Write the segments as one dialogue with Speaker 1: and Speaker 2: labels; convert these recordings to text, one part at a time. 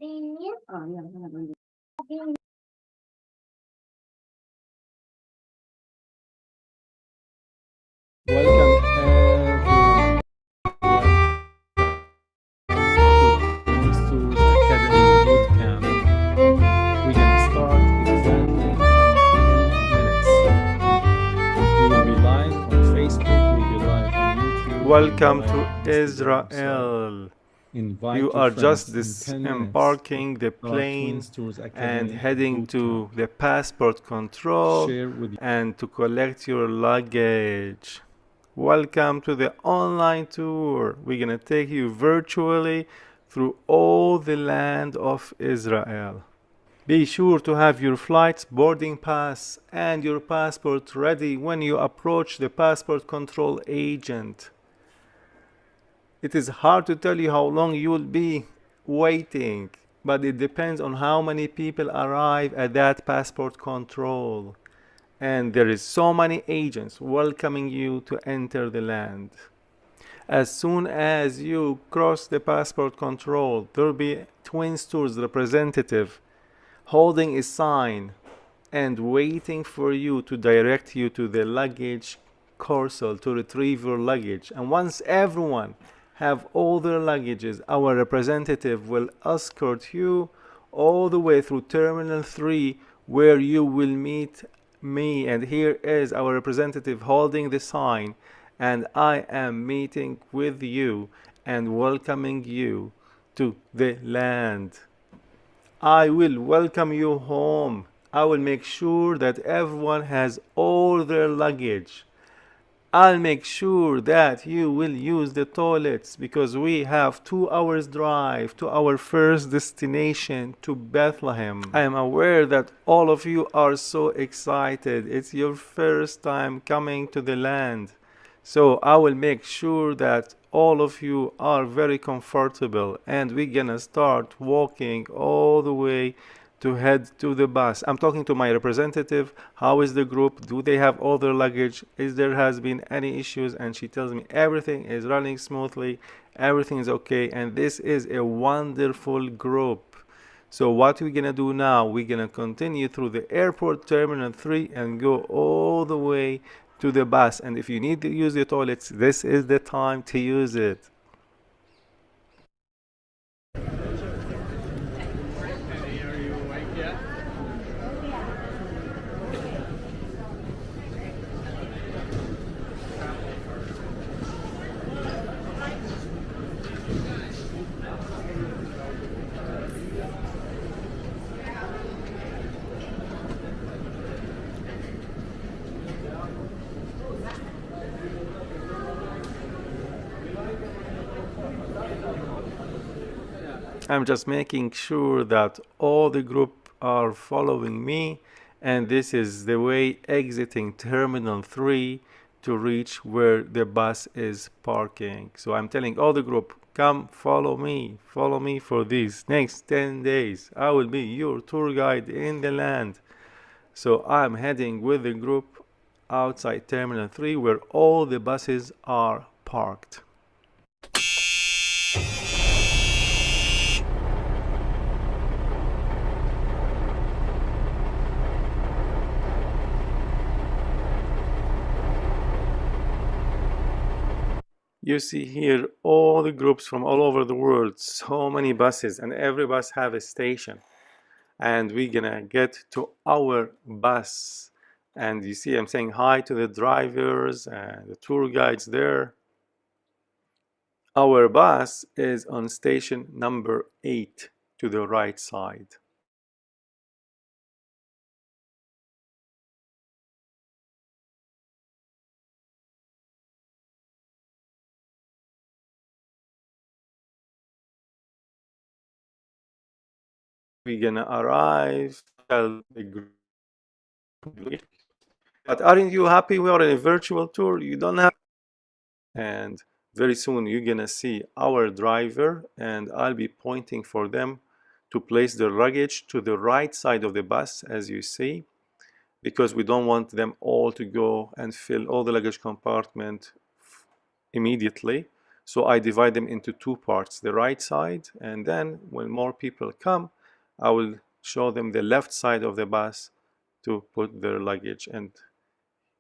Speaker 1: Welcome everyone. Welcome to Twins Tours Academy Bootcamp. We're gonna start exactly in 10 minutes. We will be live on Facebook, we'll be live on YouTube.
Speaker 2: Welcome
Speaker 1: we'll be
Speaker 2: to
Speaker 1: live on Instagram.
Speaker 2: Israel.
Speaker 1: Invite
Speaker 2: You
Speaker 1: your
Speaker 2: are
Speaker 1: friends.
Speaker 2: just
Speaker 1: In 10 minutes,
Speaker 2: disembarking the
Speaker 1: start
Speaker 2: plane
Speaker 1: Twins Tours
Speaker 2: and
Speaker 1: Academy
Speaker 2: heading to
Speaker 1: Bootcamp.
Speaker 2: the passport control
Speaker 1: Share with
Speaker 2: and to collect your luggage. Welcome to the online tour. We're gonna take you virtually through all the land of Israel. Be sure to have your flight's boarding pass and your passport ready when you approach the passport control agent. It is hard to tell you how long you will be waiting, but it depends on how many people arrive at that passport control. And there is so many agents welcoming you to enter the land. As soon as you cross the passport control, there will be a Twins Tours representative holding a sign and waiting for you to direct you to the luggage carousel to retrieve your luggage. And once everyone have all their luggages, our representative will escort you all the way through Terminal 3 where you will meet me. And here is our representative holding the sign, and I am meeting with you and welcoming you to the land. I will welcome you home. I will make sure that everyone has all their luggage. I'll make sure that you will use the toilets because we have 2 hours drive to our first destination, to Bethlehem. I am aware that all of you are so excited. It's your first time coming to the land. So I will make sure that all of you are very comfortable, and we're gonna start walking all the way to head to the bus. I'm talking to my representative. How is the group? Do they have all their luggage? Is there has been any issues? And she tells me everything is running smoothly, everything is okay, and this is a wonderful group. So what we're gonna do now, we're gonna continue through the airport terminal 3 and go all the way to the bus. And if you need to use the toilets, this is the time to use it. I'm just making sure that all the group are following me, and this is the way exiting Terminal 3 to reach where the bus is parking. So I'm telling all the group, come follow me for these next 10 days. I will be your tour guide in the land. So I'm heading with the group outside Terminal 3 where all the buses are parked. You see here all the groups from all over the world, so many buses, and every bus have a station. And we're gonna get to our bus. And you see I'm saying hi to the drivers and the tour guides there. Our bus is on station number 8 to the right side. We're gonna arrive, tell the group. But aren't you happy we are in a virtual tour? You don't have. And very soon you're gonna see our driver, and I'll be pointing for them to place their luggage to the right side of the bus, as you see, because we don't want them all to go and fill all the luggage compartment immediately. So I divide them into two parts, the right side, and then when more people come, I will show them the left side of the bus to put their luggage. And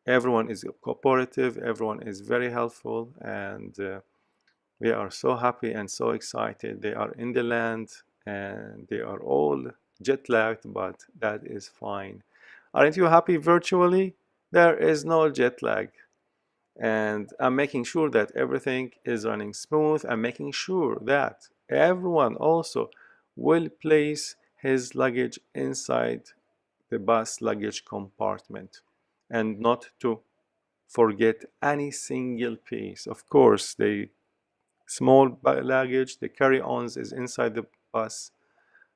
Speaker 2: everyone is cooperative, everyone is very helpful, and they are so happy and so excited. They are in the land and they are all jet lagged, but that is fine. Aren't you happy virtually? There is no jet lag. And I'm making sure that everything is running smooth. I'm making sure that everyone also will place his luggage inside the bus luggage compartment and not to forget any single piece. Of course, the small luggage, the carry-ons is inside the bus,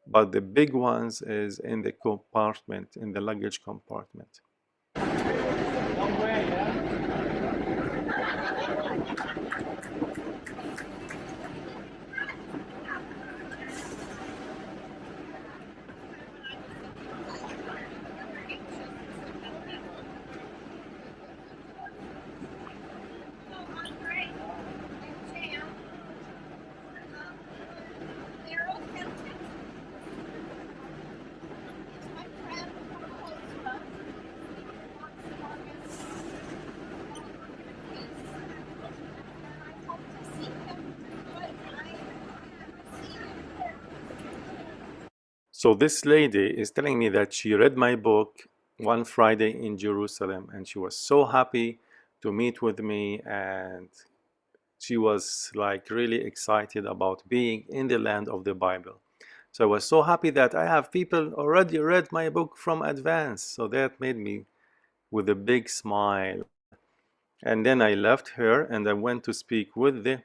Speaker 2: but the big ones is in the compartment, in the luggage compartment. So this lady is telling me that she read my book one Friday in Jerusalem and she was so happy to meet with me, and she was like really excited about being in the land of the Bible. So I was so happy that I have people already read my book from advance. So that made me with a big smile. And then I left her and I went to speak with the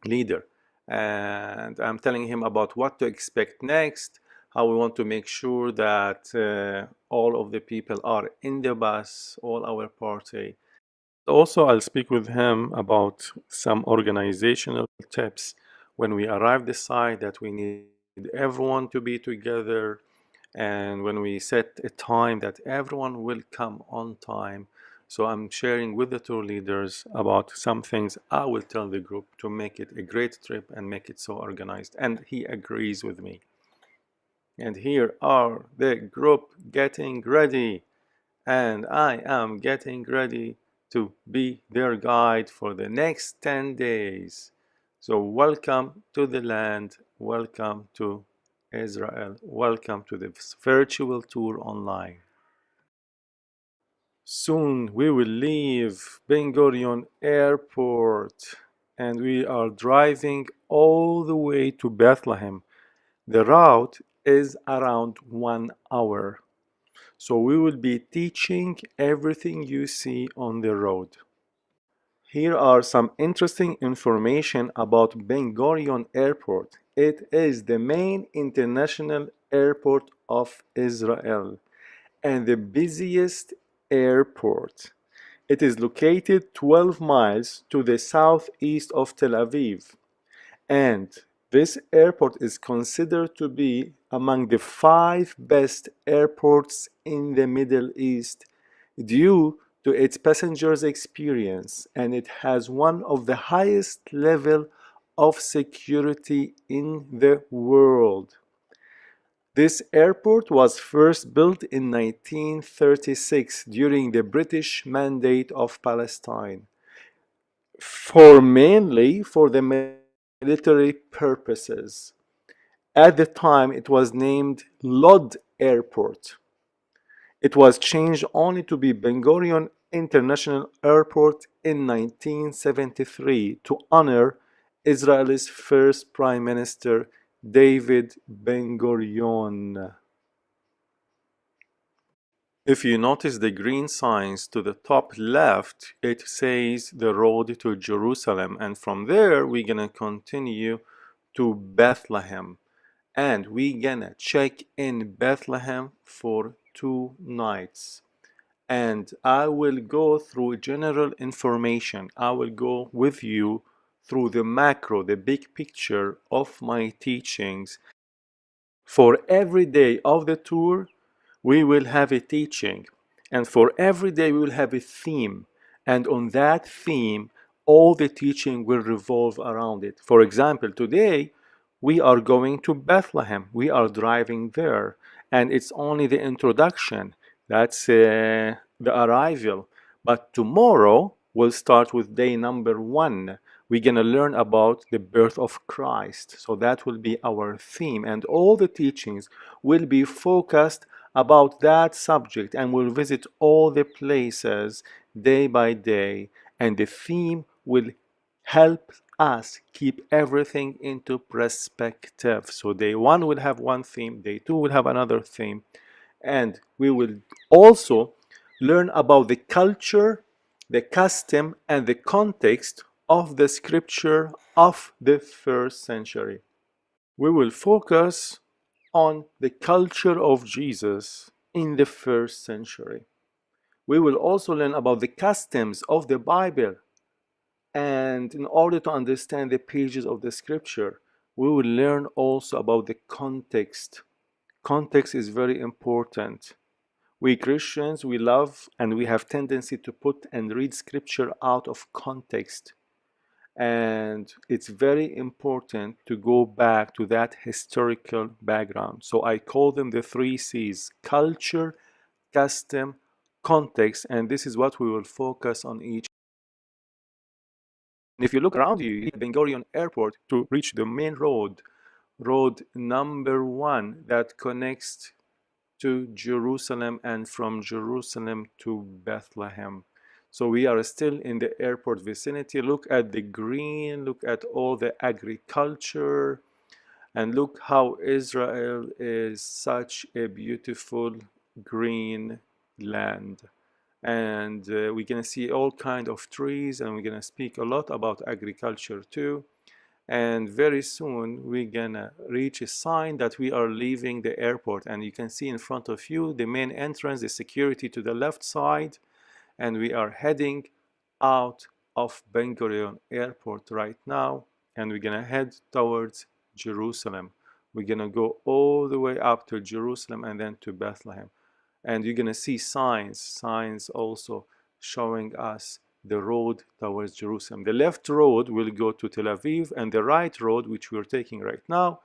Speaker 2: leader. And I'm telling him about what to expect next, how we want to make sure that all of the people are in the bus, all our party. Also, I'll speak with him about some organizational tips when we arrive the site, that we need everyone to be together, and when we set a time that everyone will come on time. So I'm sharing with the tour leaders about some things I will tell the group to make it a great trip and make it so organized. And he agrees with me. And here are the group getting ready. And I am getting ready to be their guide for the next 10 days. So welcome to the land, welcome to Israel, welcome to the virtual tour online. Soon we will leave Ben Gurion Airport and we are driving all the way to Bethlehem. The route is around 1 hour. So we will be teaching everything you see on the road. Here are some interesting information about Ben Gurion Airport. It is the main international airport of Israel and the busiest airport. It is located 12 miles to the southeast of Tel Aviv, and this airport is considered to be among the 5 best airports in the Middle East due to its passengers' experience, and it has one of the highest level of security in the world. This airport was first built in 1936 during the British Mandate of Palestine, mainly for the military purposes. At the time, it was named Lod Airport. It was changed only to be Ben Gurion International Airport in 1973 to honor Israel's first Prime Minister David Ben Gurion. If you notice the green signs to the top left, it says the road to Jerusalem, and from there we're gonna continue to Bethlehem, and we're gonna check in Bethlehem for 2 nights. And I will go through general information. I will go with you through the macro, the big picture of my teachings. For every day of the tour, we will have a teaching. And for every day, we will have a theme. And on that theme, all the teaching will revolve around it. For example, today we are going to Bethlehem. We are driving there, and it's only the introduction. That's the arrival. But tomorrow we'll start with day number 1. We're going to learn about the birth of Christ. So that will be our theme, and all the teachings will be focused about that subject, and we'll visit all the places day by day, and the theme will help us keep everything into perspective. So day 1 will have one theme, day 2 will have another theme, and we will also learn about the culture, the custom, and the context of the scripture of the first century. We will focus on the culture of Jesus in the first century. We will also learn about the customs of the Bible, and in order to understand the pages of the scripture, we will learn also about the context. Context is very important. We Christians, we love and we have tendency to put and read scripture out of context. And it's very important to go back to that historical background. So I call them the 3 C's: culture, custom, context, and this is what we will focus on each. And if you look around you at Ben Gurion Airport to reach the main road, road number 1 that connects to Jerusalem and from Jerusalem to Bethlehem. So we are still in the airport vicinity. Look at the green, look at all the agriculture, and look how Israel is such a beautiful green land. And we're going to see all kinds of trees, and we're going to speak a lot about agriculture too. And very soon we're gonna reach a sign that we are leaving the airport, and you can see in front of you the main entrance, the security to the left side, and we are heading out of Ben Gurion Airport right now, and we're gonna head towards Jerusalem. We're gonna go all the way up to Jerusalem and then to Bethlehem, and you're gonna see signs also showing us the road towards Jerusalem. The left road will go to Tel Aviv, and the right road, which we're taking right now,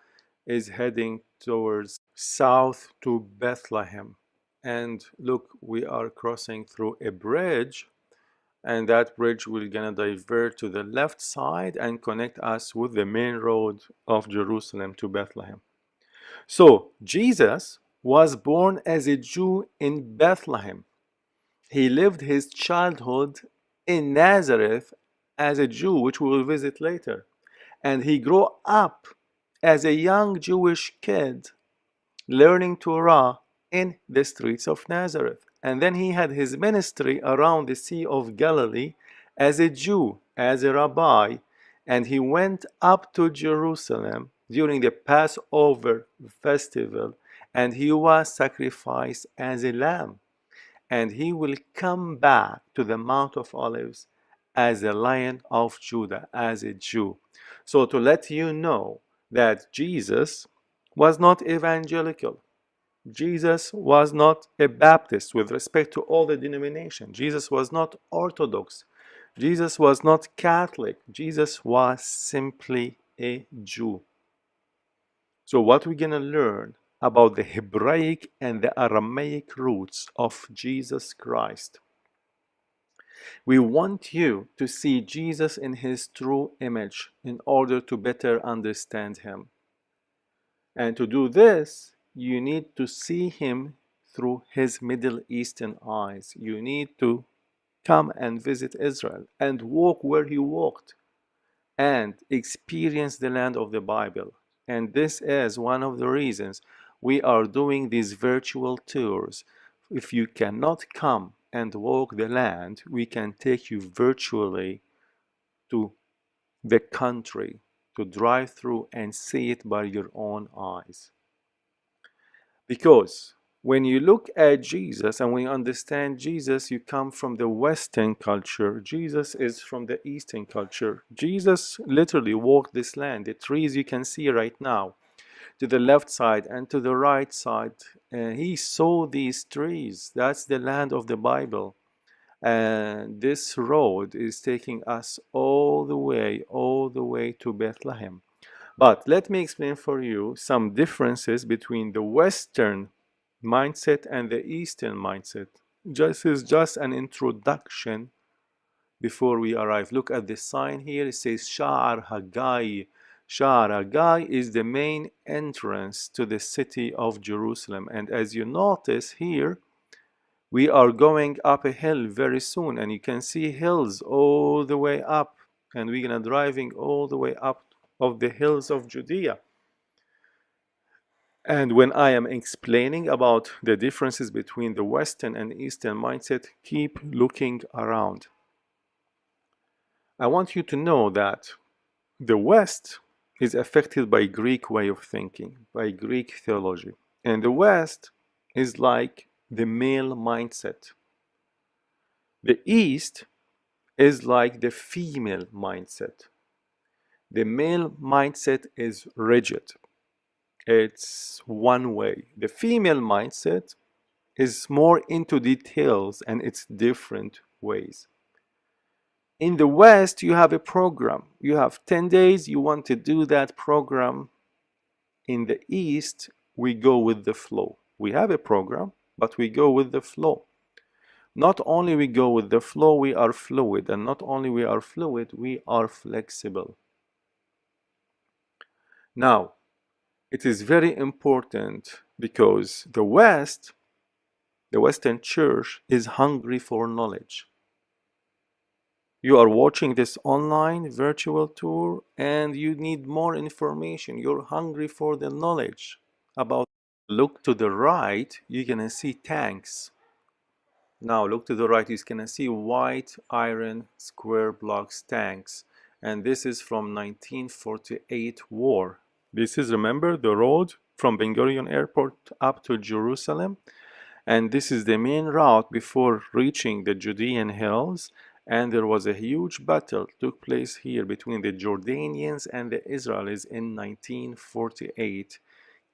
Speaker 2: is heading towards south to Bethlehem. And look, we are crossing through a bridge, and that bridge will gonna divert to the left side and connect us with the main road of Jerusalem to Bethlehem. So Jesus was born as a Jew in Bethlehem. He lived his childhood in Nazareth as a Jew, which we will visit later. And he grew up as a young Jewish kid learning Torah in the streets of Nazareth. And then he had his ministry around the Sea of Galilee as a Jew, as a rabbi, and he went up to Jerusalem during the Passover festival, and he was sacrificed as a lamb. And he will come back to the Mount of Olives as a Lion of Judah, as a Jew. So to let you know that Jesus was not evangelical. Jesus was not a Baptist with respect to all the denominations. Jesus was not Orthodox. Jesus was not Catholic. Jesus was simply a Jew. So what we're going to learn about the Hebraic and the Aramaic roots of Jesus Christ. We want you to see Jesus in his true image in order to better understand him. And to do this, you need to see him through his Middle Eastern eyes. You need to come and visit Israel and walk where he walked and experience the land of the Bible. And this is one of the reasons we are doing these virtual tours. If you cannot come and walk the land, we can take you virtually to the country to drive through and see it by your own eyes. Because when you look at Jesus and when you understand Jesus, you come from the Western culture. Jesus is from the Eastern culture. Jesus literally walked this land. The trees you can see right now, to the left side and to the right side, he saw these trees. That's the land of the Bible. And this road is taking us all the way to Bethlehem. But let me explain for you some differences between the Western mindset and the Eastern mindset. This is just an introduction before we arrive. Look at the sign here. It says Sha'ar Haggai. Sha'ar Haggai is the main entrance to the city of Jerusalem. And as you notice here, we are going up a hill very soon, and you can see hills all the way up, and we're gonna driving all the way up of the hills of Judea. And when I am explaining about the differences between the Western and Eastern mindset, keep looking around. I want you to know that the West is affected by Greek way of thinking, by Greek theology, and the West is like the male mindset. The East is like the female mindset. The male mindset is rigid. It's one way. The female mindset is more into details, and it's different ways. In the West, you have a program. You have 10 days, you want to do that program. In the East, we go with the flow. We have a program, but we go with the flow. Not only we go with the flow, we are fluid, and not only we are fluid, we are flexible. Now, it is very important because the West, the Western Church, is hungry for knowledge. You are watching this online virtual tour and you need more information. You're hungry for the knowledge about. Look to the right, you're gonna see tanks. Now look to the right, you're gonna see white iron square blocks tanks. And this is from 1948 war. This is, remember, the road from Ben Gurion Airport up to Jerusalem. And this is the main route before reaching the Judean hills. And there was a huge battle took place here between the Jordanians and the Israelis in 1948,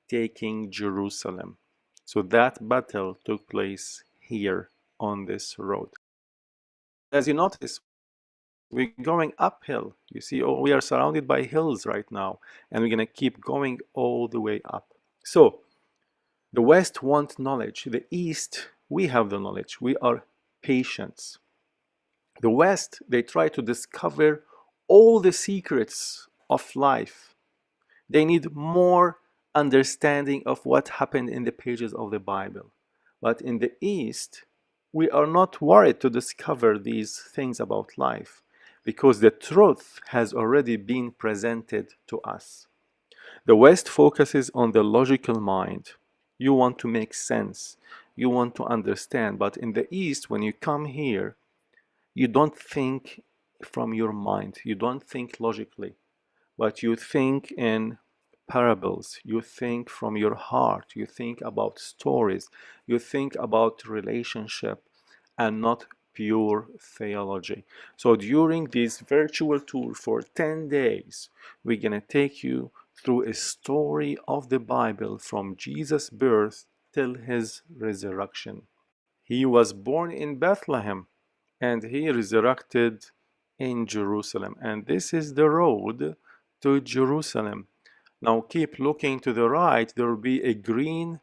Speaker 2: taking Jerusalem. So that battle took place here on this road. As you notice, we're going uphill. You see, oh, we are surrounded by hills right now, and we're going to keep going all the way up. So the West wants knowledge. The East, we have the knowledge. We are patients. The West, they try to discover all the secrets of life. They need more understanding of what happened in the pages of the Bible. But in the East, we are not worried to discover these things about life because the truth has already been presented to us. The West focuses on the logical mind. You want to make sense. You want to understand. But in the East, when you come here, you don't think from your mind. You don't think logically. But you think in parables. You think from your heart. You think about stories. You think about relationship and not pure theology. So during this virtual tour for 10 days, we're going to take you through a story of the Bible from Jesus' birth till his resurrection. He was born in Bethlehem and he resurrected in Jerusalem. And this is the road to Jerusalem. Now keep looking to the right. There will be a green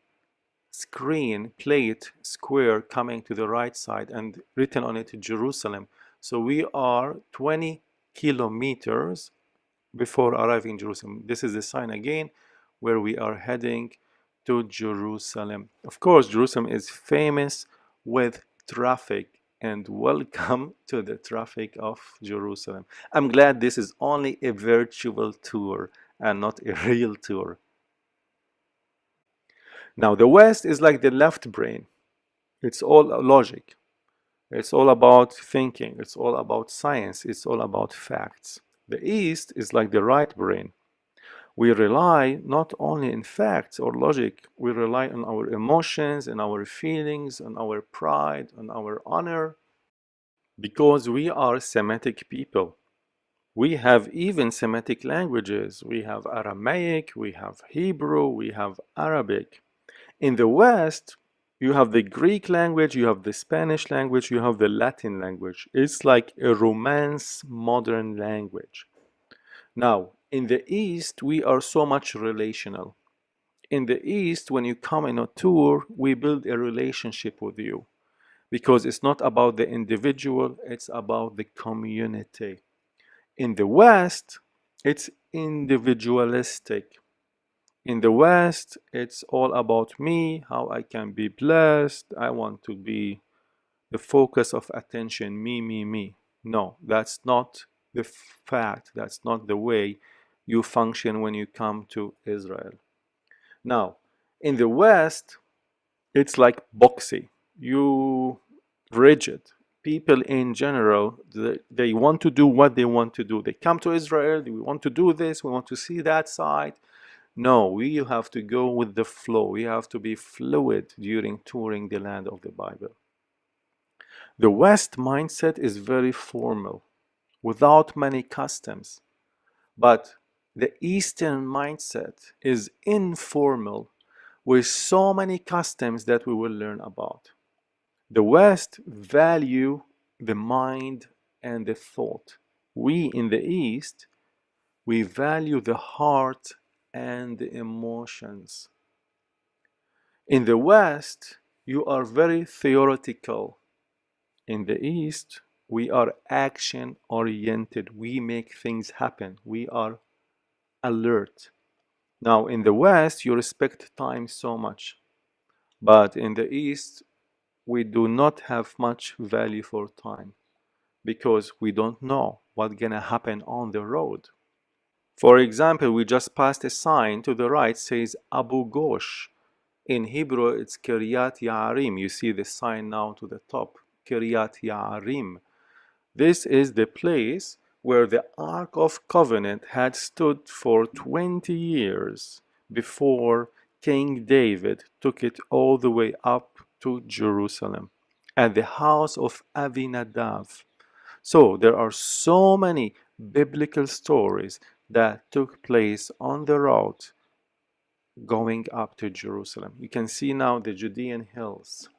Speaker 2: screen plate square coming to the right side and written on it Jerusalem. So we are 20 kilometers before arriving in Jerusalem. This is the sign again where we are heading to Jerusalem. Of course, Jerusalem is famous with traffic, and welcome to the traffic of Jerusalem. I'm glad this is only a virtual tour and not a real tour. Now, the West is like the left brain. It's all logic. It's all about thinking. It's all about science. It's all about facts. The East is like the right brain. We rely not only in facts or logic, we rely on our emotions and our feelings, on our pride, on our honor, because we are Semitic people. We have even Semitic languages. We have Aramaic, we have Hebrew, we have Arabic. In the West, You have the Greek language, you have the Spanish language, you have the Latin language. It's like a Romance modern language. Now, in the East, we are so much relational. In the East, when you come in a tour, we build a relationship with you because it's not about the individual, it's about the community. In the West, it's individualistic. In the West, it's all about me, how I can be blessed. I want to be the focus of attention, me, me, me. No, that's not the fact. That's not the way you function when you come to Israel. Now, in the West, it's like boxy. You rigid. People in general, they want to do what they want to do. They come to Israel, we want to do this, we want to see that side. No, we have to go with the flow. We have to be fluid during touring the land of the Bible. The West mindset is very formal, without many customs. But the Eastern mindset is informal, with so many customs that we will learn about. The West value the mind and the thought. We in the East, we value the heart and the emotions. In the West, you are very theoretical. In the East, we are action oriented. We make things happen. We are alert. Now, in the West, you respect time so much. But in the East, we do not have much value for time because we don't know what's gonna happen on the road. For example, we just passed a sign to the right says Abu Ghosh. In Hebrew, it's Kiryat Yarim. You see the sign now to the top, Kiryat Yarim. This is the place where the Ark of Covenant had stood for 20 years before King David took it all the way up to Jerusalem at the house of Avinadav. So there are so many biblical stories that took place on the road going up to Jerusalem. You can see now the Judean hills.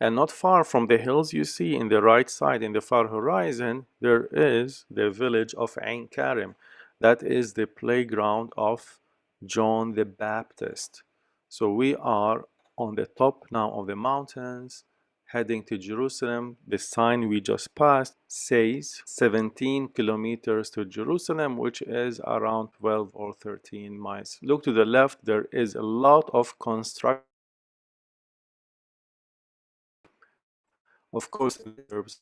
Speaker 2: And not far from the hills you see in the right side in the far horizon, there is the village of Ein Karim. That is the playground of John the Baptist. So we are on the top now of the mountains heading to Jerusalem. The sign we just passed says 17 kilometers to Jerusalem, which is around 12 or 13 miles. Look to the left, there is a lot of construction. Of course, there's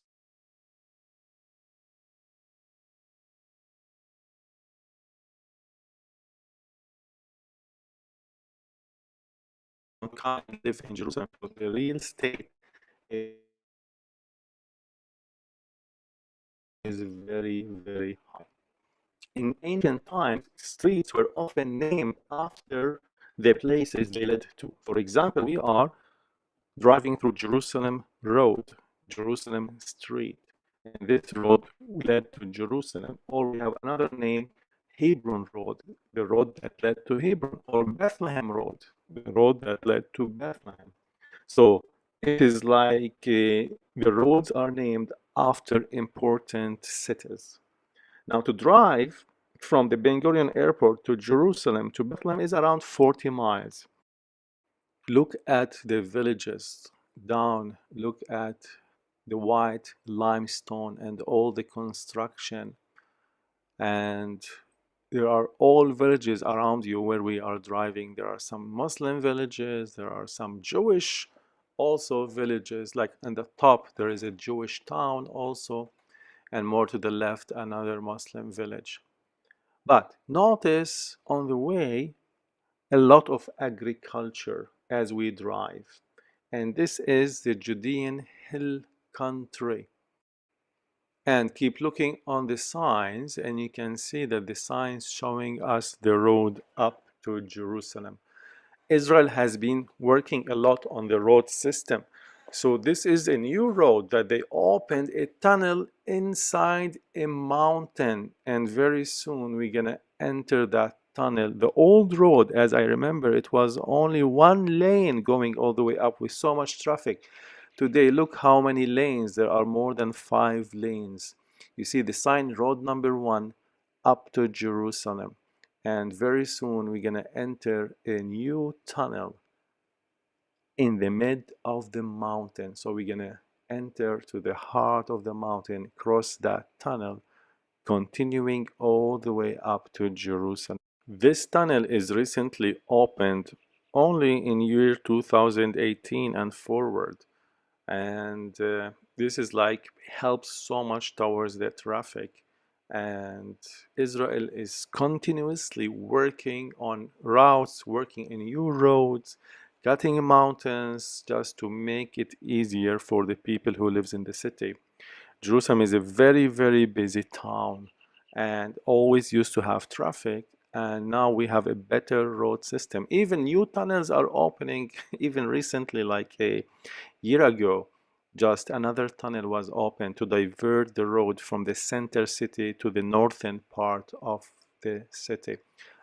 Speaker 2: can't live in Jerusalem, but the real estate is very, very high. In ancient times, streets were often named after the places they led to. For example, we are driving through Jerusalem Road, Jerusalem Street, and this road led to Jerusalem. Or we have another name, Hebron Road, the road that led to Hebron, or Bethlehem Road, the road that led to Bethlehem. So it is like the roads are named after important cities. Now, to drive from the Ben Gurion Airport to Jerusalem to Bethlehem is around 40 miles. Look at the villages down, look at the white limestone and all the construction. And there are all villages around you where we are driving. There are some Muslim villages, there are some Jewish also villages, like on the top there is a Jewish town also, and more to the left another Muslim village. But notice on the way a lot of agriculture as we drive, and this is the Judean hill country. And keep looking on the signs, and you can see that the signs showing us the road up to Jerusalem. Israel has been working a lot on the road system. So this is a new road that they opened a tunnel inside a mountain, and very soon we're gonna enter that tunnel. The old road, as I remember, it was only one lane going all the way up with so much traffic. Today, look how many lanes. There are more than 5 lanes. You see the sign, road number 1, up to Jerusalem. And very soon we're gonna enter a new tunnel in the mid of the mountain. So we're gonna enter to the heart of the mountain, cross that tunnel, continuing all the way up to Jerusalem. This tunnel is recently opened only in year 2018 and forward. And this is like helps so much towards the traffic. And Israel is continuously working on routes, working in new roads, cutting mountains just to make it easier for the people who lives in the city. Jerusalem is a very, very busy town and always used to have traffic. And now we have a better road system. Even new tunnels are opening, even recently, like a year ago, just another tunnel was opened to divert the road from the center city to the northern part of the city.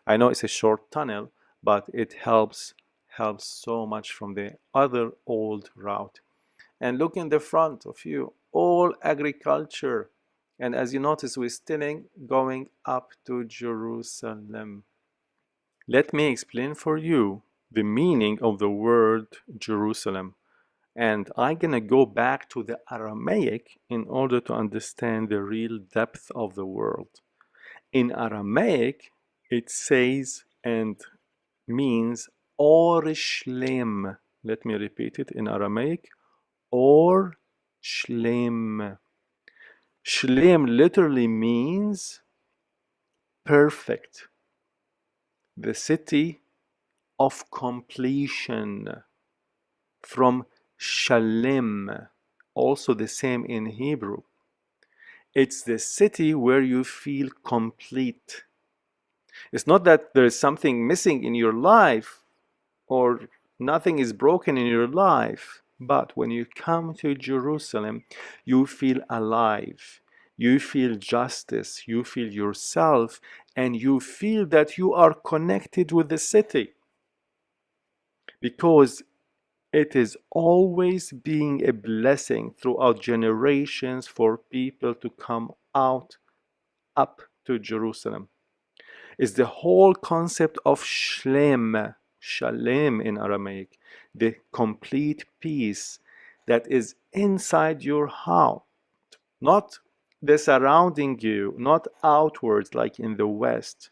Speaker 2: I know it's a short tunnel, but it helps so much from the other old route. And look in the front of you, all agriculture. And as you notice, we're still going up to Jerusalem. Let me explain for you the meaning of the word Jerusalem. And I'm gonna go back to the Aramaic in order to understand the real depth of the word. In Aramaic, it says and means Or Shlem. Let me repeat it in Aramaic. Or Shlem. Shlem literally means perfect. The city of completion. From Shalem, also the same in Hebrew. It's the city where you feel complete. It's not that there is something missing in your life or nothing is broken in your life, but when you come to Jerusalem, you feel alive. You feel justice, you feel yourself, and you feel that you are connected with the city. Because it is always being a blessing throughout generations for people to come out up to Jerusalem. It's the whole concept of shalem in Aramaic, the complete peace that is inside your heart, not the surrounding you, not outwards like in the West,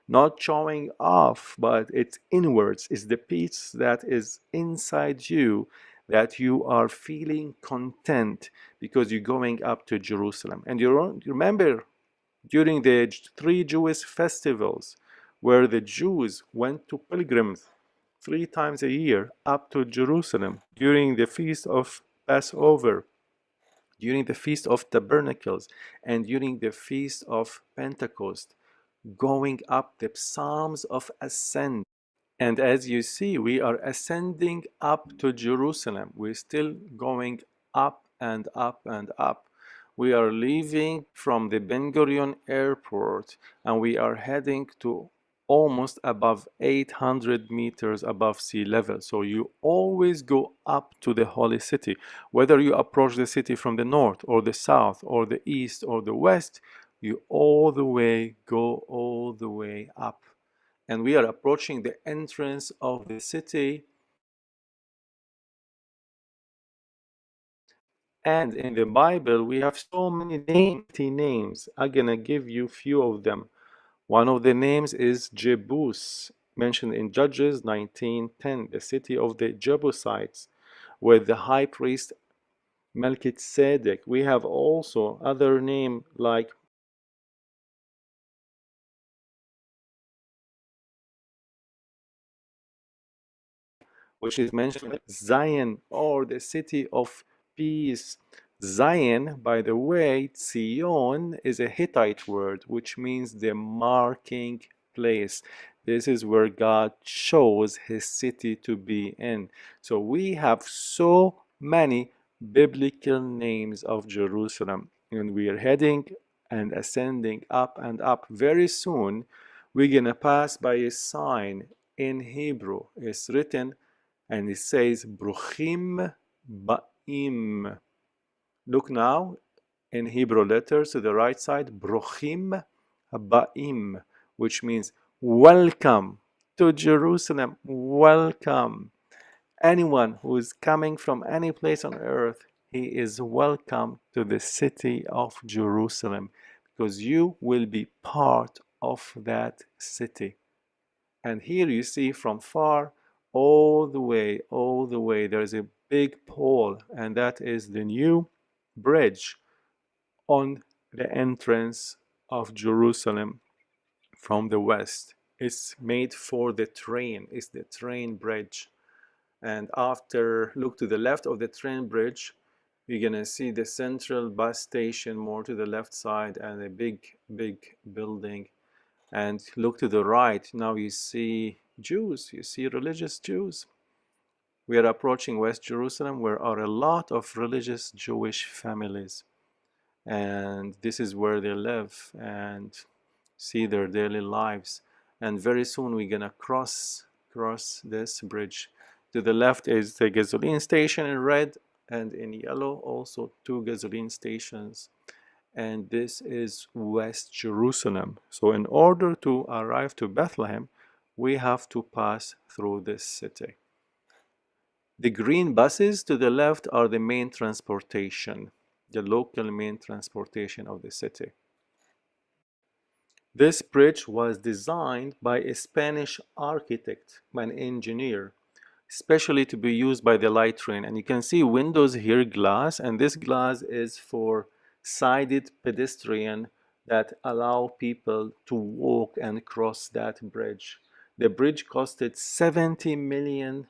Speaker 2: not showing off, but it's inwards. It's the peace that is inside you, that you are feeling content because you're going up to Jerusalem. And you remember during the 3 Jewish festivals where the Jews went to pilgrims 3 times a year up to Jerusalem during the feast of Passover, during the feast of Tabernacles, and during the feast of Pentecost, going up the Psalms of Ascent. And as you see, we are ascending up to Jerusalem. We're still going up and up and up. We are leaving from the Ben Gurion airport and we are heading to almost above 800 meters above sea level. So you always go up to the holy city. Whether you approach the city from the north or the south or the east or the west, you go all the way up. And we are approaching the entrance of the city. And in the Bible, we have so many names. I'm gonna give you a few of them. One of the names is Jebus, mentioned in Judges 19:10, the city of the Jebusites, with the high priest Melchizedek. We have also other names like which is mentioned Zion, or the city of peace. Zion, by the way, Zion is a Hittite word which means the marking place. This is where God chose his city to be in. So we have so many biblical names of Jerusalem, and we are heading and ascending up and up. Very soon we're gonna pass by a sign in Hebrew. It's written and it says Bruchim Ba'im. Look now in Hebrew letters to the right side, Bruchim Ba'im, which means welcome to Jerusalem, welcome. Anyone who is coming from any place on earth, he is welcome to the city of Jerusalem because you will be part of that city. And here you see from far all the way, there's a big pole, and that is the new bridge on the entrance of Jerusalem from the west. It's made for the train, it's the train bridge. And after, look to the left of the train bridge, you're gonna see the central bus station more to the left side and a big building. And look to the right, now you see Jews, you see religious Jews. We are approaching West Jerusalem where are a lot of religious Jewish families. And this is where they live and see their daily lives. And very soon we're gonna cross this bridge. To the left is the gasoline station in red, and in yellow also 2 gasoline stations. And this is West Jerusalem. So in order to arrive to Bethlehem, we have to pass through this city. The green buses to the left are the main transportation, the local main transportation of the city. This bridge was designed by a Spanish architect, an engineer, especially to be used by the light train. And you can see windows here, glass, and this glass is for sided pedestrian that allow people to walk and cross that bridge. The bridge costed $70 million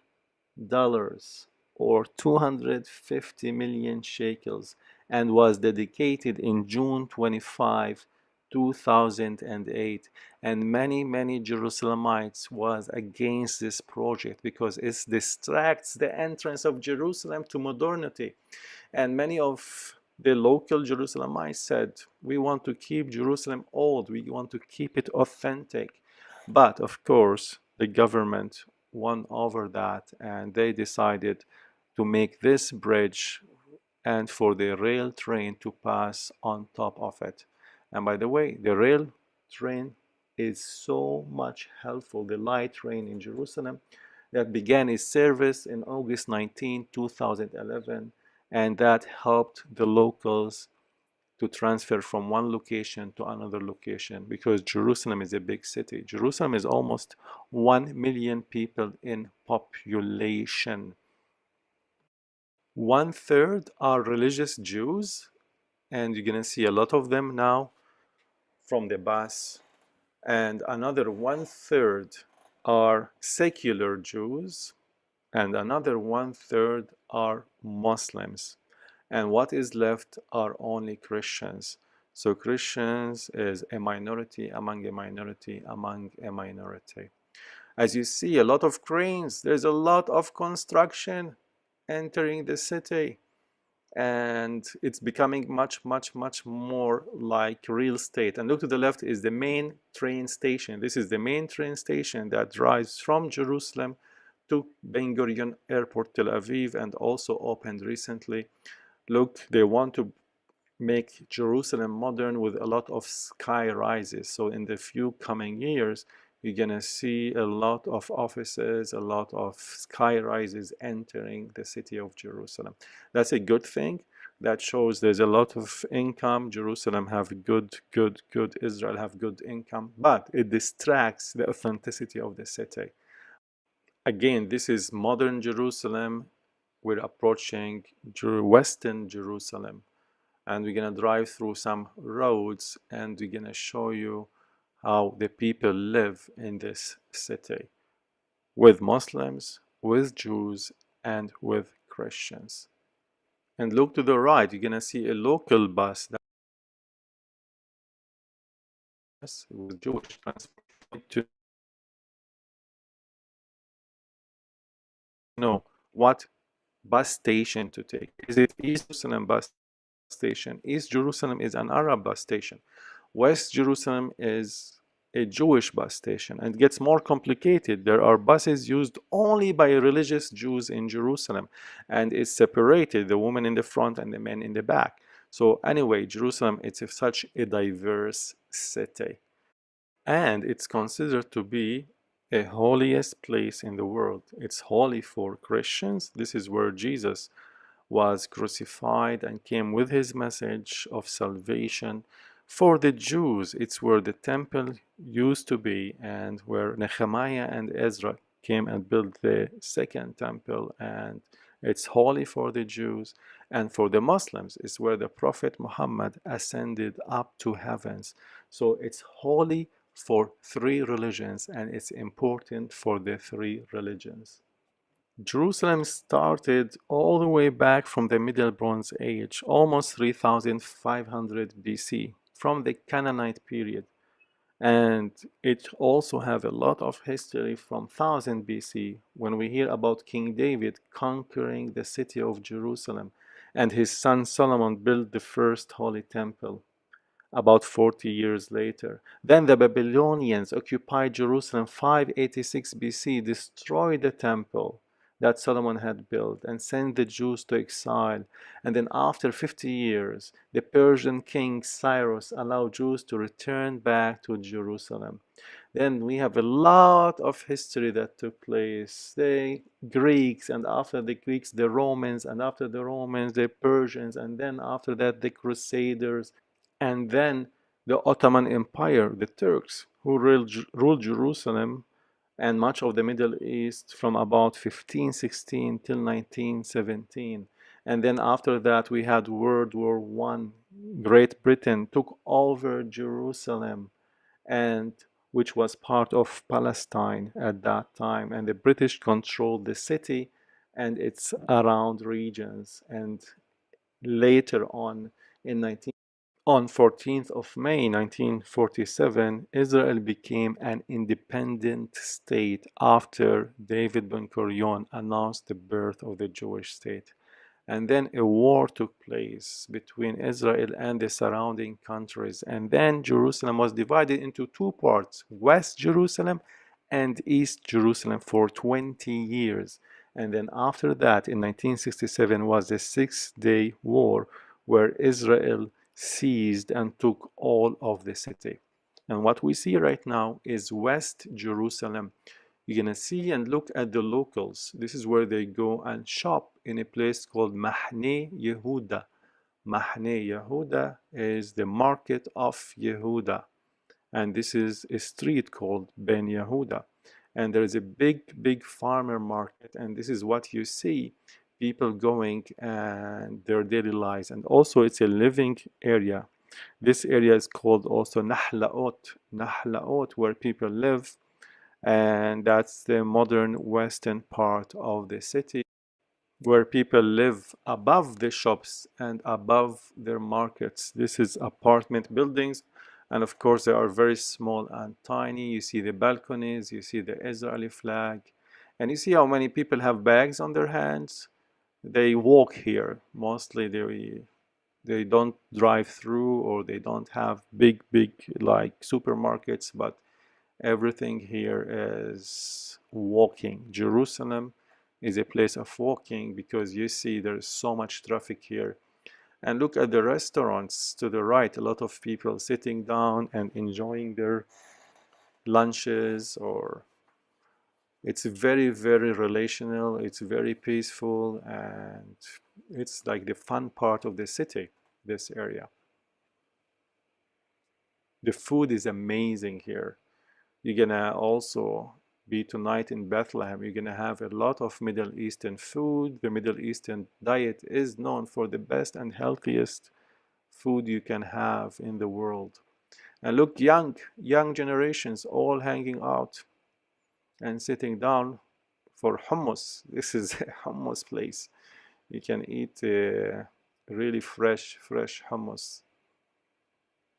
Speaker 2: or 250 million shekels and was dedicated in June 25, 2008. And many Jerusalemites was against this project because it distracts the entrance of Jerusalem to modernity. And many of the local Jerusalemites said, we want to keep Jerusalem old, we want to keep it authentic. But of course, the government won over that, and they decided to make this bridge and for the rail train to pass on top of it. And by the way, the rail train is so much helpful, the light train in Jerusalem that began its service in August 19, 2011, and that helped the locals to transfer from one location to another location because Jerusalem is a big city. Jerusalem is almost 1 million people in population. 1/3 are religious Jews, and you're gonna see a lot of them now from the bus. And another 1/3 are secular Jews, and another 1/3 are Muslims. And what is left are only Christians. So Christians is a minority among a minority among a minority. As you see, a lot of cranes, there's a lot of construction entering the city. And it's becoming much more like real estate. And look to the left is the main train station. This is the main train station that drives from Jerusalem to Ben Gurion Airport, Tel Aviv, and also opened recently. Look, they want to make Jerusalem modern with a lot of sky rises. So in the few coming years, you're gonna see a lot of offices, a lot of sky rises entering the city of Jerusalem. That's a good thing. That shows there's a lot of income. Jerusalem have good, Israel have good income, but it distracts the authenticity of the city. Again, this is modern Jerusalem. We're approaching Western Jerusalem, and we're gonna drive through some roads, and we're gonna show you how the people live in this city with Muslims, with Jews, and with Christians. And look to the right, you're gonna see a local bus that's with Jewish transport to know what bus station to take. Is it East Jerusalem bus station? East Jerusalem is an Arab bus station. West Jerusalem is a Jewish bus station, and it gets more complicated. There are buses used only by religious Jews in Jerusalem, and it's separated, the women in the front and the men in the back. So anyway, Jerusalem, it's such a diverse city, and it's considered to be a holiest place in the world. It's holy for Christians. This is where Jesus was crucified and came with his message of salvation. For the Jews, it's where the temple used to be, and where Nehemiah and Ezra came and built the second temple, and it's holy for the Jews. And for the Muslims, it's where the Prophet Muhammad ascended up to heavens. So it's holy for three religions, and it's important for the three religions. Jerusalem started all the way back from the Middle Bronze Age, almost 3500 BC, from the Canaanite period. And it also have a lot of history from 1000 BC, when we hear about King David conquering the city of Jerusalem, and his son Solomon built the first holy temple about 40 years later. Then the Babylonians occupied Jerusalem 586 BC, destroyed the temple that Solomon had built, and sent the Jews to exile. And then after 50 years, the Persian king Cyrus allowed Jews to return back to Jerusalem. Then we have a lot of history that took place. The Greeks, and after the Greeks, the Romans, and after the Romans, the Persians, and then after that, the Crusaders, and then the Ottoman Empire, the Turks, who ruled Jerusalem and much of the Middle East from about 1516 till 1917. And then after that, we had World War I. Great Britain took over Jerusalem, and which was part of Palestine at that time, and the British controlled the city and its around regions. And later on, on 14th of May 1947, Israel became an independent state after David Ben-Gurion announced the birth of the Jewish state. And then a war took place between Israel and the surrounding countries. And then Jerusalem was divided into two parts, West Jerusalem and East Jerusalem, for 20 years. And then after that, in 1967, was the Six-Day War, where Israel seized and took all of the city. And what we see right now is West Jerusalem. You're gonna see and look at the locals. This is where they go and shop, in a place called Mahne Yehuda. Mahne Yehuda is the market of Yehuda. And this is a street called Ben Yehuda. And there is a big farmer market. And this is what you see, people going and their daily lives. And also it's a living area. This area is called also Nahlaot, where people live. And that's the modern western part of the city, where people live above the shops and above their markets. This is apartment buildings, and of course they are very small and tiny. You see the balconies, you see the Israeli flag, and you see how many people have bags on their hands. They walk here. Mostly they don't drive through, or they don't have big like supermarkets, but everything here is walking. Jerusalem is a place of walking, because you see there's so much traffic here. And look at the restaurants to the right, a lot of people sitting down and enjoying their lunches. Or it's very relational, it's very peaceful, and it's like the fun part of the city, this area. The food is amazing here. You're gonna also be tonight in Bethlehem. You're gonna have a lot of Middle Eastern food. The Middle Eastern diet is known for the best and healthiest food you can have in the world. And look, young generations all hanging out and sitting down for hummus. This is a hummus place. You can eat really fresh hummus,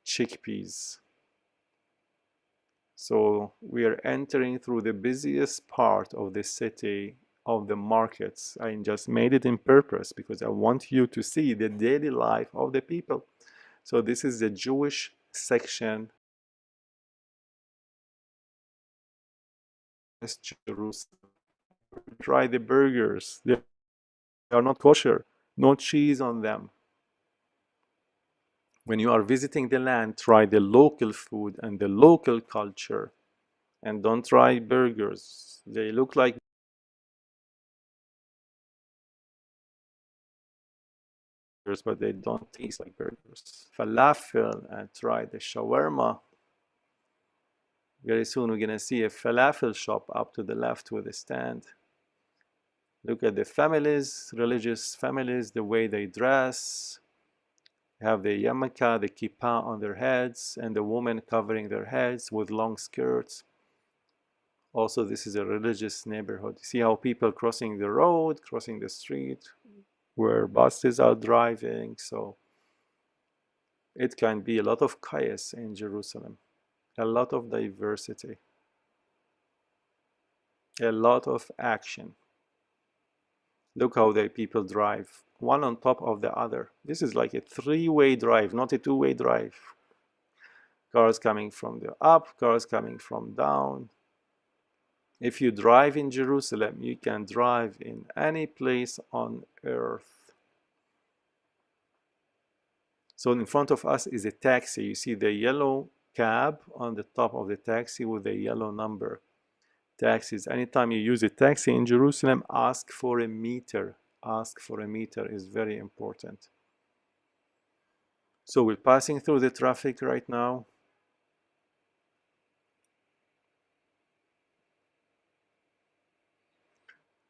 Speaker 2: chickpeas. So we are entering through the busiest part of the city, of the markets. I just made it in purpose because I want you to see the daily life of the people. So this is the Jewish section West Jerusalem. Try the burgers. They are not kosher, no cheese on them. When you are visiting the land, try the local food and the local culture, and don't try burgers. They look like burgers, but they don't taste like burgers. Falafel, and try the shawarma. Very soon we're gonna see a falafel shop up to the left with a stand. Look at the families, religious families, the way they dress. Have the yarmulke, the kippah on their heads, and the women covering their heads with long skirts. Also, this is a religious neighborhood. See how people crossing the road, crossing the street, where buses are driving. So it can be a lot of chaos in Jerusalem, a lot of diversity, a lot of action. Look how the people drive, one on top of the other. This is like a three-way drive, not a two-way drive. Cars coming from the up, cars coming from down. If you drive in Jerusalem, you can drive in any place on earth. So in front of us is a taxi. You see the yellow cab on the top of the taxi with a yellow number. Taxis. Anytime you use a taxi in Jerusalem, ask for a meter. Ask for a meter is very important. So we're passing through the traffic right now.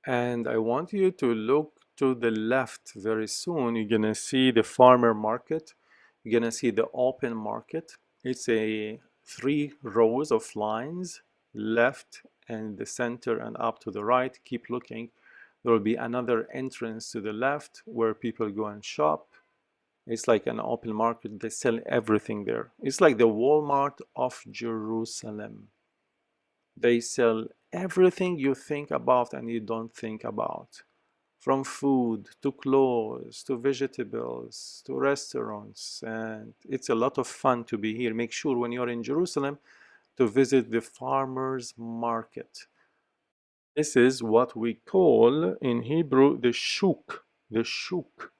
Speaker 2: And I want you to look to the left very soon. You're gonna see the farmer market. You're gonna see the open market. It's a 3 rows of lines, left and the center and up to the right. Keep looking. There will be another entrance to the left where people go and shop. It's like an open market. They sell everything there. It's like the Walmart of Jerusalem. They sell everything you think about and you don't think about. From food to clothes to vegetables to restaurants, and it's a lot of fun to be here. Make sure when you're in Jerusalem to visit the farmers market. This is what we call in Hebrew the shuk. The shuk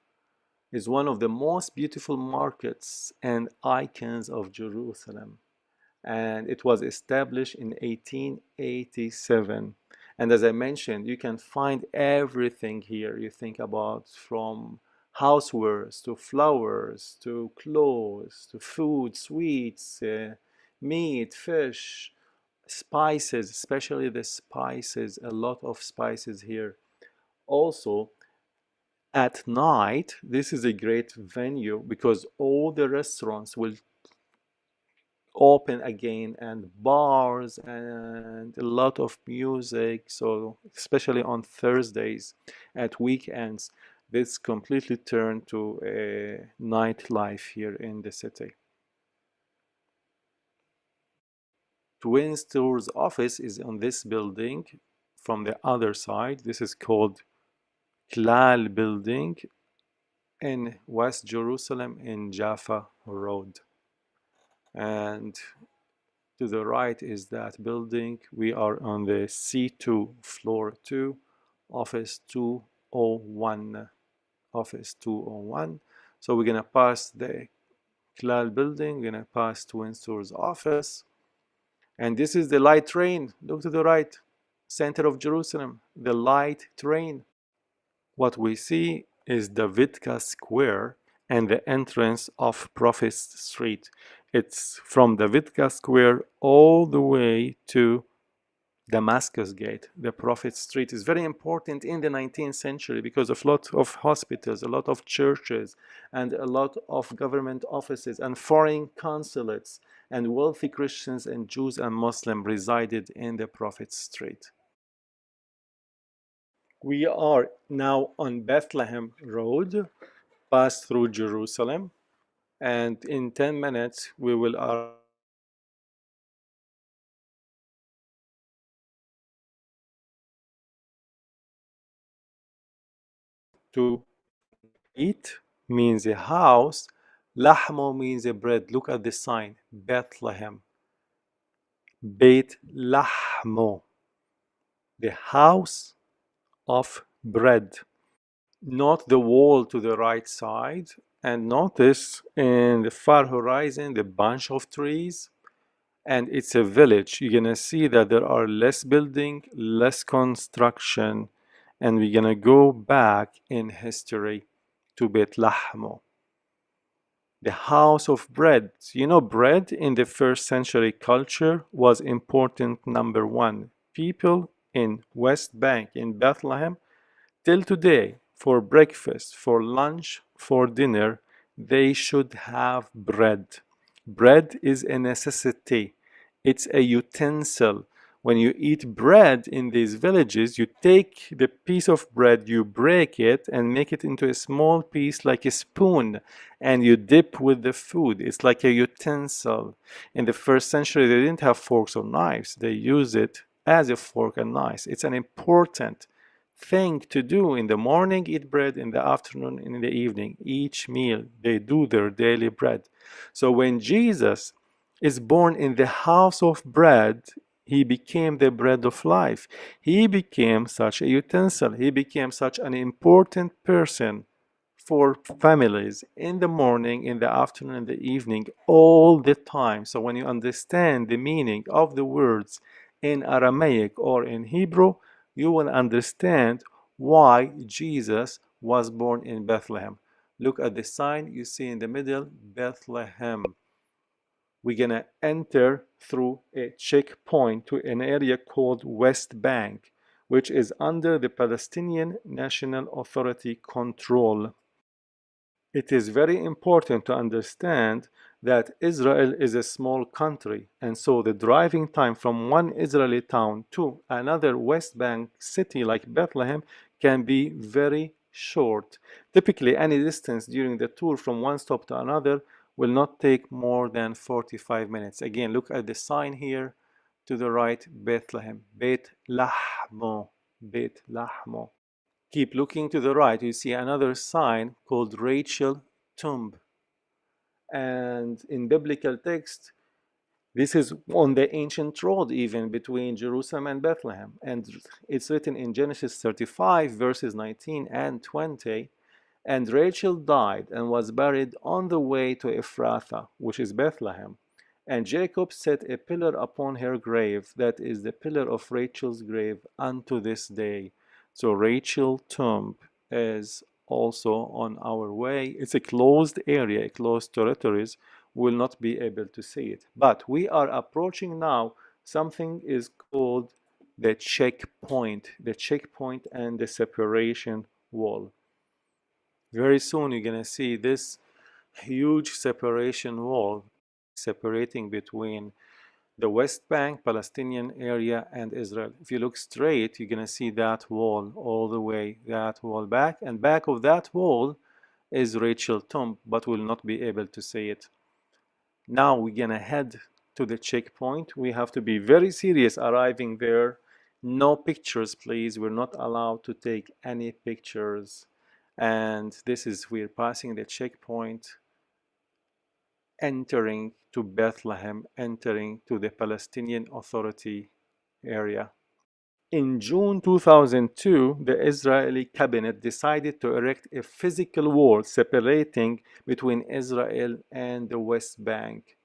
Speaker 2: is one of the most beautiful markets and icons of Jerusalem, and it was established in 1887. And as I mentioned, you can find everything here you think about, from housewares to flowers to clothes to food, sweets, meat, fish, spices, especially the spices, a lot of spices here. Also, at night, this is a great venue because all the restaurants will open again, and bars and a lot of music. So especially on Thursdays, at weekends, this completely turned to a nightlife here in the city. Twin Stores office is on this building from the other side. This is called Klal building in West Jerusalem in Jaffa Road. And to the right is that building. We are on the C2, floor 2, office 201. Office 201. So we're gonna pass the Klal building, we're gonna pass Twin Stores office. And this is the light train. Look to the right, center of Jerusalem, the light train. What we see is Davidka Square and the entrance of Prophet Street. It's from Davidka Square all the way to Damascus Gate. The Prophet Street is very important in the 19th century because of a lot of hospitals, a lot of churches, and a lot of government offices and foreign consulates, and wealthy Christians and Jews and Muslims resided in the Prophet Street. We are now on Bethlehem Road, pass through Jerusalem, and in 10 minutes we will arrive to Eat means a house, Lahmo means a bread. Look at the sign, Bethlehem. Beit Lahmo. The house of bread, not the wall to the right side. And notice in the far horizon the bunch of trees, and it's a village. You're gonna see that there are less building, less construction, and we're gonna go back in history to Beit Lahmo, the house of bread. You know, bread in the first century culture was important. Number one, people in West Bank in Bethlehem till today, for breakfast, for lunch, for dinner, they should have bread. Bread is a necessity. It's a utensil. When you eat bread in these villages, you take the piece of bread, you break it and make it into a small piece like a spoon, and you dip with the food. It's like a utensil. In the first century, they didn't have forks or knives. They used it as a fork and knife. It's an important thing to do. In the morning, eat bread. In the afternoon, in the evening, each meal, they do their daily bread. So when Jesus is born in the house of bread, he became the bread of life. He became such a utensil. He became such an important person for families in the morning, in the afternoon, in the evening, all the time. So when you understand the meaning of the words in Aramaic or in Hebrew, you will understand why Jesus was born in Bethlehem. Look at the sign you see in the middle, Bethlehem. We're gonna enter through a checkpoint to an area called West Bank, which is under the Palestinian National Authority control. It is very important to understand that Israel is a small country, and so the driving time from one Israeli town to another West Bank city like Bethlehem can be very short. Typically, any distance during the tour from one stop to another will not take more than 45 minutes. Again, look at the sign here to the right, Bethlehem, Beit Lahmo, Beit Lahmo. Keep looking to the right, you see another sign called Rachel Tomb. And in biblical text, this is on the ancient road even between Jerusalem and Bethlehem. And it's written in Genesis 35, verses 19 and 20. And Rachel died and was buried on the way to Ephrathah, which is Bethlehem. And Jacob set a pillar upon her grave, that is the pillar of Rachel's grave unto this day. So Rachel Tomb is also on our way. It's a closed area, closed territories. We will not be able to see it. But we are approaching now something is called the checkpoint and the separation wall. Very soon you're going to see this huge separation wall separating between the West Bank, Palestinian area, and Israel. If you look straight, you're going to see that wall all the way, that wall back. And back of that wall is Rachel Tomb, but we'll not be able to see it. Now we're going to head to the checkpoint. We have to be very serious arriving there. No pictures, please. We're not allowed to take any pictures. And this is, we're passing the checkpoint, entering to Bethlehem, entering to the Palestinian Authority area. In June 2002, the Israeli cabinet decided to erect a physical wall separating between Israel and the West Bank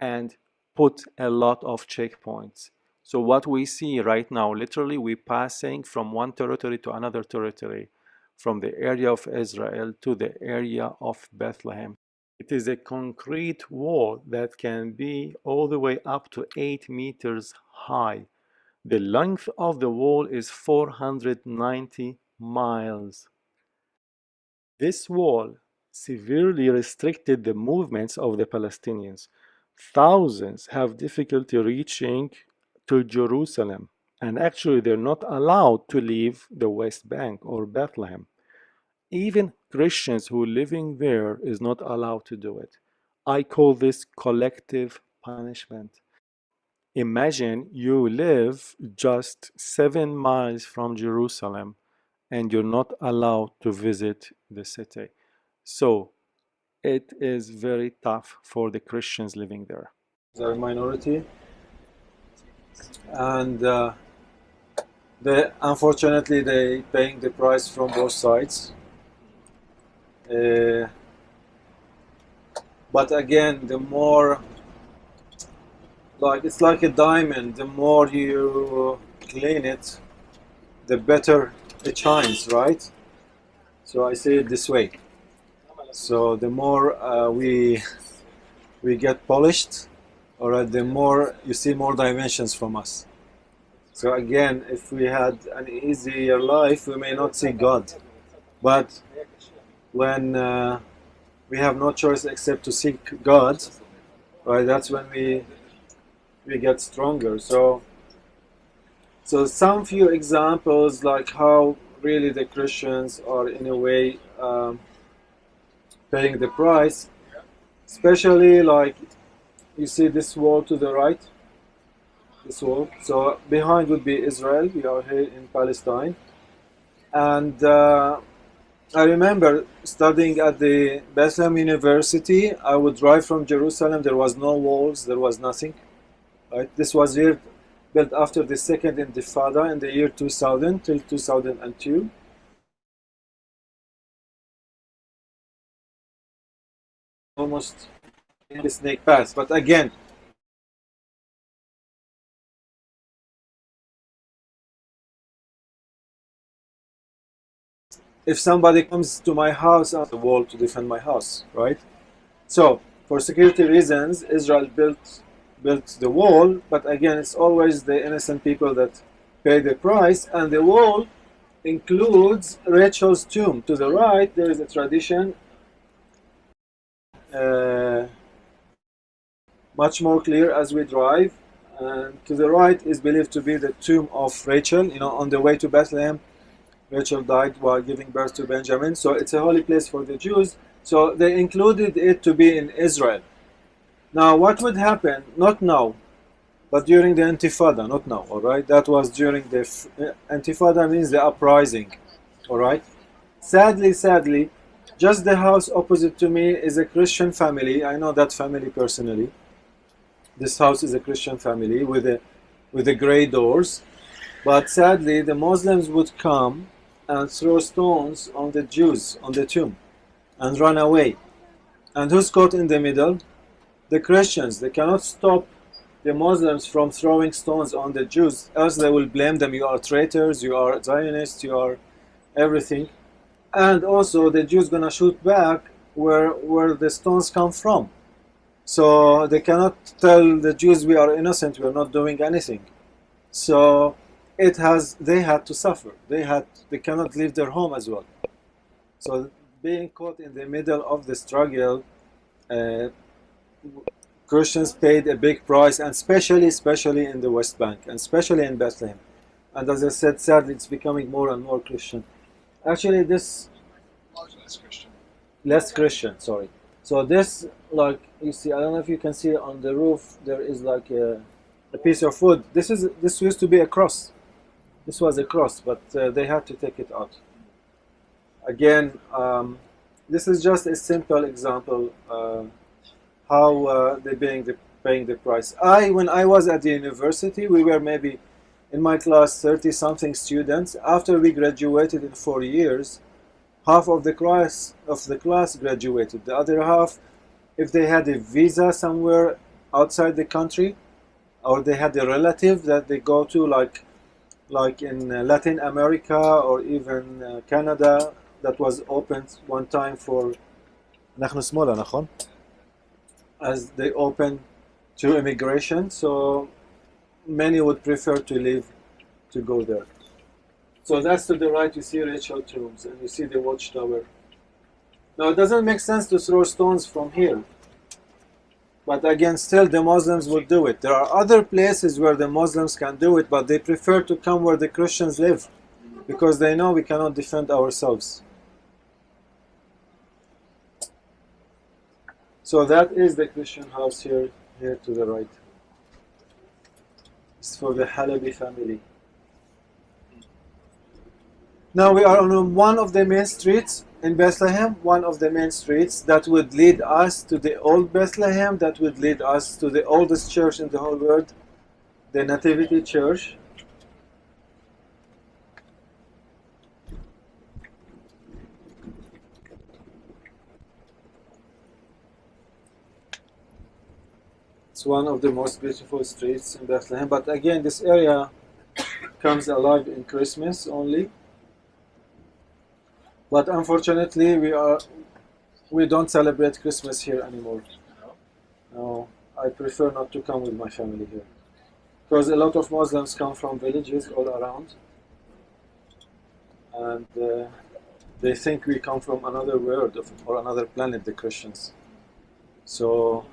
Speaker 2: and put a lot of checkpoints. So what we see right now, literally we're passing from one territory to another territory, from the area of Israel to the area of Bethlehem. It is a concrete wall that can be all the way up to 8 meters high. The length of the wall is 490 miles. This wall severely restricted the movements of the Palestinians. Thousands have difficulty reaching to Jerusalem, and actually they're not allowed to leave the West Bank or Bethlehem. Even Christians who are living there is not allowed to do it. I call this collective punishment. Imagine you live just 7 miles from Jerusalem and you're not allowed to visit the city. So it is very tough for the Christians living there. They're a minority, and
Speaker 3: Unfortunately, they paying the price from both sides. But again, the more, like, it's like a diamond. The more you clean it, the better it shines, right? So I say it this way. So the more we get polished, all right, the more you see more dimensions from us. So again, if we had an easier life, we may not see God. But when we have no choice except to seek God, right, that's when we get stronger. So some few examples, like how really the Christians are in a way paying the price, especially like you see this wall to the right, this wall. So behind would be Israel. We are here in Palestine, and I remember studying at the Bethlehem University. I would drive from Jerusalem. There was no walls. There was nothing. Right? This was here built after the second Intifada in the year 2000 till 2002. Almost in the snake path. But again, if somebody comes to my house, I have a wall to defend my house, right? So for security reasons, Israel built the wall, but again, it's always the innocent people that pay the price, and the wall includes Rachel's tomb. To the right, there is a tradition much more clear as we drive, and to the right is believed to be the tomb of Rachel. You know, on the way to Bethlehem, Rachel died while giving birth to Benjamin, so it's a holy place for the Jews. So they included it to be in Israel. Now, what would happen, not now, but during the Intifada, not now, all right? That was during the Intifada, means the uprising, all right? Sadly, just the house opposite to me is a Christian family. I know that family personally. This house is a Christian family with the gray doors. But sadly, the Muslims would come and throw stones on the Jews, on the tomb, and run away. And who's caught in the middle? The Christians. They cannot stop the Muslims from throwing stones on the Jews, else they will blame them. You are traitors, you are Zionists, you are everything. And also the Jews gonna shoot back where the stones come from. So they cannot tell the Jews we are innocent, we are not doing anything. So they had to suffer. They cannot leave their home as well. So being caught in the middle of the struggle, Christians paid a big price, and especially in the West Bank, and especially in Bethlehem. And as I said, sadly, it's becoming more and more Christian. Actually, this less Christian, sorry. So this, like you see, I don't know if you can see on the roof, there is like a piece of wood. This used to be a cross. This was a cross, but they had to take it out. Again, this is just a simple example how they're paying the price. When I was at the university, we were maybe in my class 30-something students. After we graduated in 4 years, half of the class graduated. The other half, if they had a visa somewhere outside the country, or they had a relative that they go to, like in Latin America or even Canada, that was opened one time for as they open to immigration. So many would prefer to leave to go there. So that's to the right, you see Rachel tombs, and you see the watchtower. Now it doesn't make sense to throw stones from here, but again, still the Muslims would do it. There are other places where the Muslims can do it, but they prefer to come where the Christians live, because they know we cannot defend ourselves. So that is the Christian house here to the right. It's for the Halabi family. Now we are on one of the main streets in Bethlehem, one of the main streets that would lead us to the old Bethlehem, that would lead us to the oldest church in the whole world, the Nativity Church. It's one of the most beautiful streets in Bethlehem. But again, this area comes alive in Christmas only. But unfortunately, we don't celebrate Christmas here anymore. No, I prefer not to come with my family here, because a lot of Muslims come from villages all around, and they think we come from another world or another planet, the Christians. So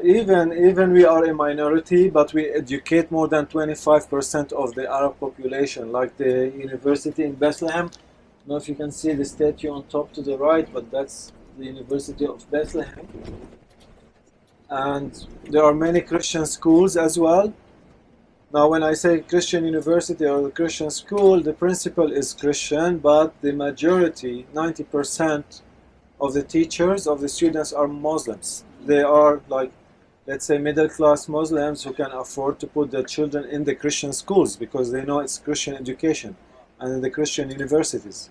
Speaker 3: even we are a minority, but we educate more than 25% of the Arab population, like the university in Bethlehem. I don't know if you can see the statue on top to the right, but that's the University of Bethlehem. And there are many Christian schools as well. Now, when I say Christian university or Christian school, the principal is Christian, but the majority, 90% of the teachers, of the students are Muslims. They are like, let's say, middle-class Muslims who can afford to put their children in the Christian schools because they know it's Christian education and in the Christian universities.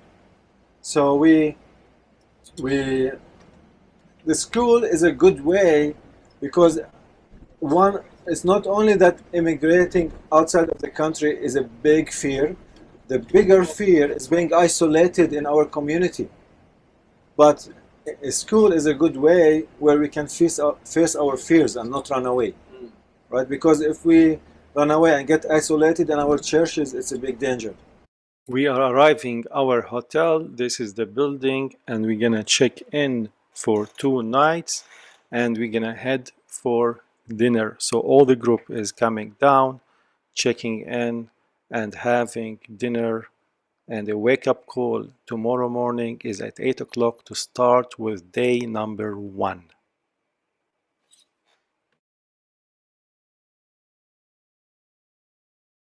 Speaker 3: So the school is a good way, because one, it's not only that immigrating outside of the country is a big fear. The bigger fear is being isolated in our community. But a school is a good way where we can face our fears and not run away, right? Because if we run away and get isolated in our churches, it's a big danger.
Speaker 2: We are arriving our hotel. This is the building, and we're gonna check in for 2 nights, and we're gonna head for dinner. So all the group is coming down, checking in, and having dinner. And the wake-up call tomorrow morning is at 8 o'clock to start with day number 1.